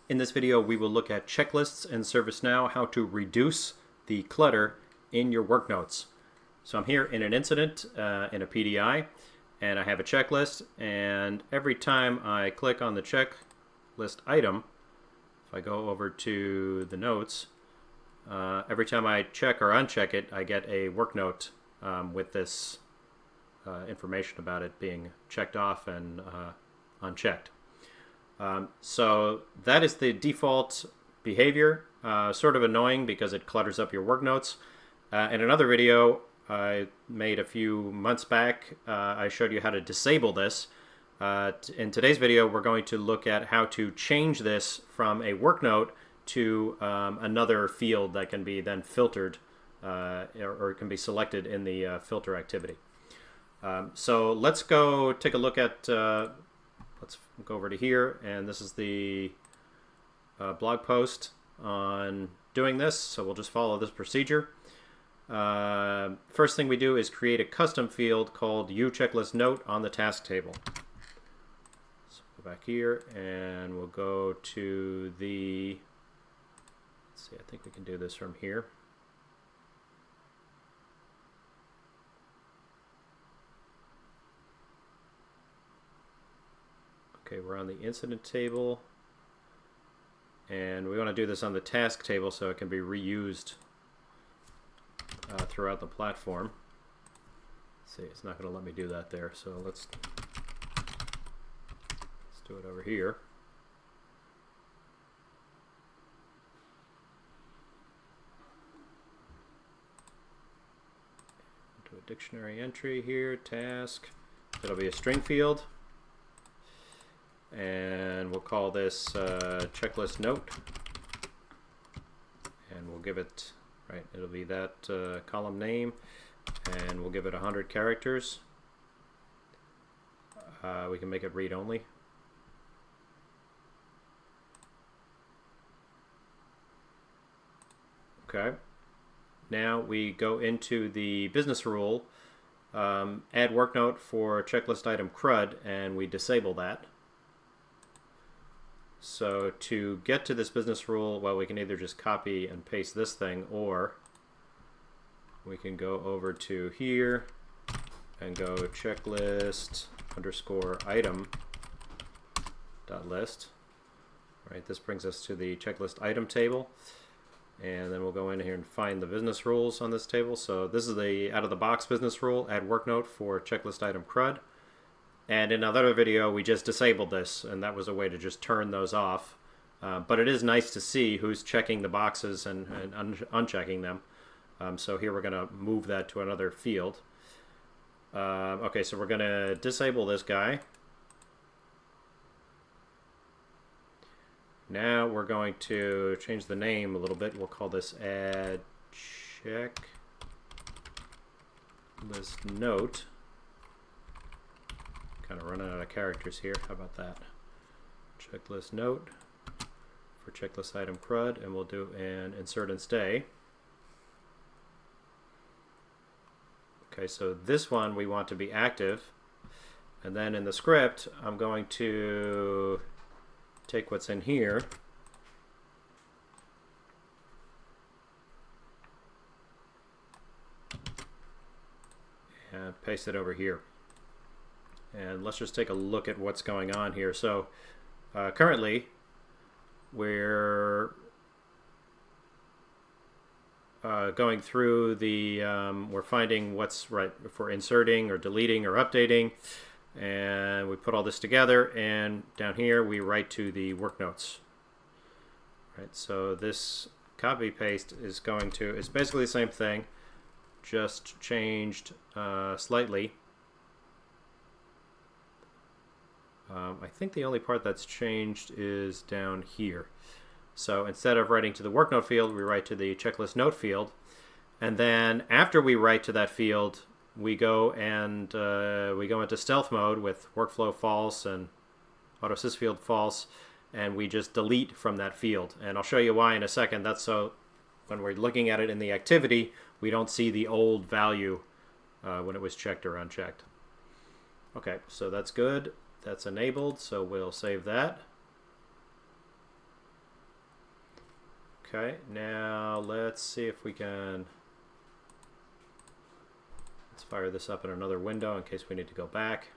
In this video, we will look at checklists in ServiceNow, how to reduce the clutter in your work notes. So I'm here in an incident in a PDI, and I have a checklist, and every time I click on the checklist item, if I go over to the notes, every time I check or uncheck it, I get a work note with this information about it being checked off and unchecked. So that is the default behavior. Sort of annoying because it clutters up your work notes. In another video I made a few months back, I showed you how to disable this. In today's video, we're going to look at how to change this from a work note to another field that can be then filtered or can be selected in the filter activity. So let's go take a look at let's go over to here, and this is the blog post on doing this, so we'll just follow this procedure. First thing we do is create a custom field called unchecked note on the task table. So go back here, and we'll go to the, let's see, I think we can do this from here. Okay, we're on the incident table, and we want to do this on the task table so it can be reused throughout the platform. Let's see, it's not going to let me do that there, so let's do it over here. Do a dictionary entry here, task. It'll be a string field. And we'll call this checklist note, and we'll give it, right, it'll be that column name, and we'll give it 100 characters. We can make it read only. Okay, now we go into the business rule, add work note for checklist item CRUD, and we disable that. So to get to this business rule, well, we can either just copy and paste this thing, or we can go over to here and go checklist underscore item dot list. Right, this brings us to the checklist item table, and then we'll go in here and find the business rules on this table. So this is the out of the box business rule, add work note for checklist item CRUD. And in another video, we just disabled this, and that was a way to just turn those off. But it is nice to see who's checking the boxes and unchecking them. So here we're going to move that to another field. Okay, so we're going to disable this guy. Now we're going to change the name a little bit. We'll call this add checklist note. Kind of running out of characters here. How about that? Checklist note for checklist item CRUD, and we'll do an insert and stay. Okay, so this one we want to be active, and then in the script I'm going to take what's in here and paste it over here. And let's just take a look at what's going on here. So currently we're going through the, we're finding what's right for inserting or deleting or updating, and we put all this together, and down here we write to the work notes. Right, so this copy paste is going to, it's basically the same thing, just changed slightly. I think the only part that's changed is down here. So instead of writing to the work note field, we write to the checklist note field. And then after we write to that field, we go and we go into stealth mode with workflow false and auto sys field false, and we just delete from that field. And I'll show you why in a second. That's so when we're looking at it in the activity, we don't see the old value when it was checked or unchecked. Okay, so that's good. That's enabled, so we'll save that. Okay, now let's see if we can... Let's fire this up in another window in case we need to go back.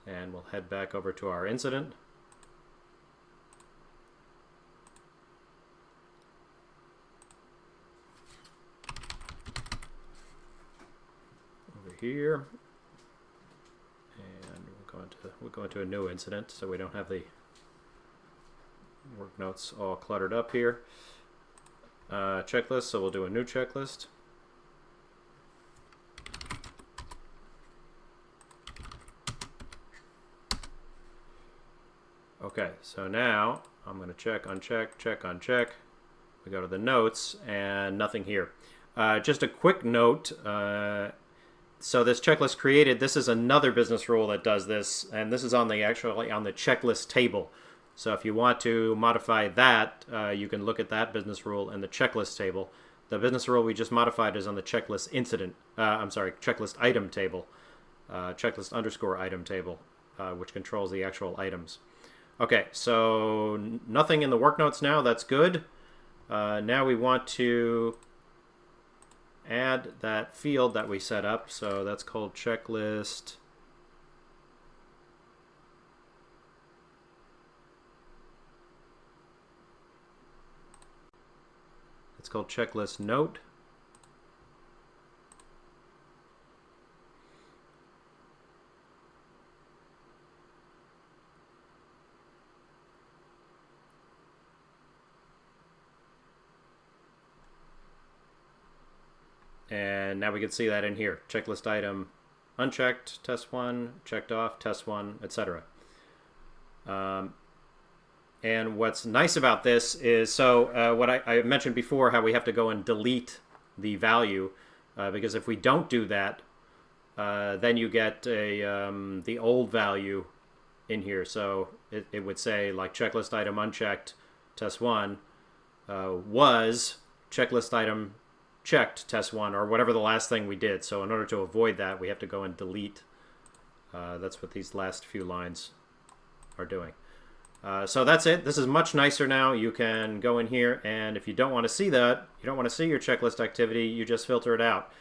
And we'll head back over to our incident. Over here. And we'll go into a new incident so we don't have the work notes all cluttered up here. Checklist, so we'll do a new checklist. Okay, so now I'm going to check, uncheck, check, uncheck. We go to the notes and nothing here. Just a quick note. So this checklist created, this is another business rule that does this, and this is on the actually on the checklist table. So if you want to modify that, you can look at that business rule in the checklist table. The business rule we just modified is on the checklist incident. Checklist item table, checklist underscore item table, which controls the actual items. Okay, so nothing in the work notes now. That's good. Now we want to add that field that we set up. So that's called checklist. It's called checklist note. And now we can see that in here. Checklist item unchecked, test 1, checked off, test 1, etc. And what's nice about this is, so what I mentioned before, how we have to go and delete the value, because if we don't do that, then you get the old value in here. So it would say like checklist item unchecked, test 1, was checklist item checked, test 1, or whatever the last thing we did. So in order to avoid that, we have to go and delete. That's what these last few lines are doing. So that's it. This is much nicer now. You can go in here, and if you don't want to see that, you don't want to see your checklist activity, you just filter it out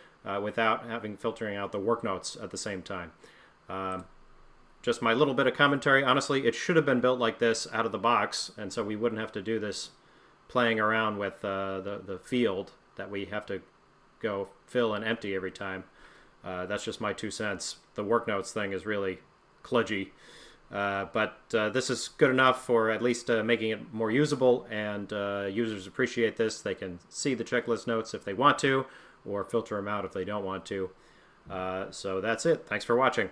without filtering out the work notes at the same time. Just my little bit of commentary. Honestly, it should have been built like this out of the box, and so we wouldn't have to do this playing around with the field that we have to go fill and empty every time. That's just my 2 cents. The work notes thing is really kludgy. But this is good enough for at least making it more usable, and users appreciate this. They can see the checklist notes if they want to, or filter them out if they don't want to. So that's it. Thanks for watching.